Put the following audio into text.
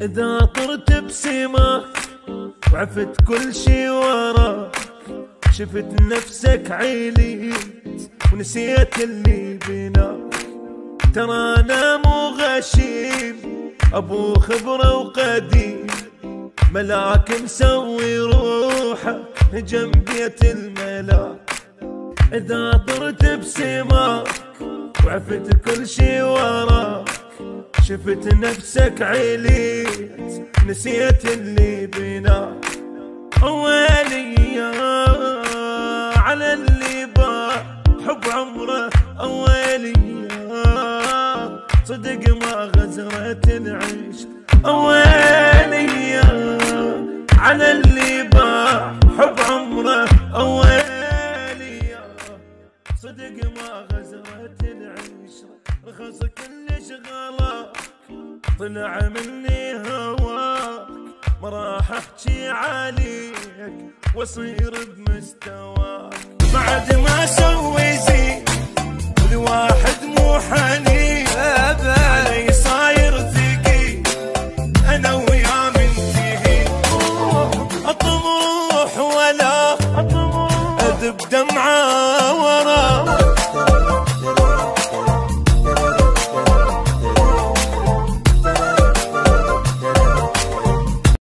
إذا طرت بسماك وعفت كل شي وراك، شفت نفسك عيليت ونسيت اللي بيناك. ترى أنا مو غشيم، أبو خبرة وقديم، ملاك مسوي روحك هجم بيت الملاك. إذا طرت بسماك وعفت كل شي وراك، شفت نفسك عليت نسيت اللي بيناك. أولي على اللي باع حب عمره، أولي صدق ما غزرت العيش. أولي على اللي باع حب عمره، أولي صدق ما غزرت العيش. رخص كلش غلاك طلع مني هواك، ما راح احكي عليك واصير بمستواك بعد ما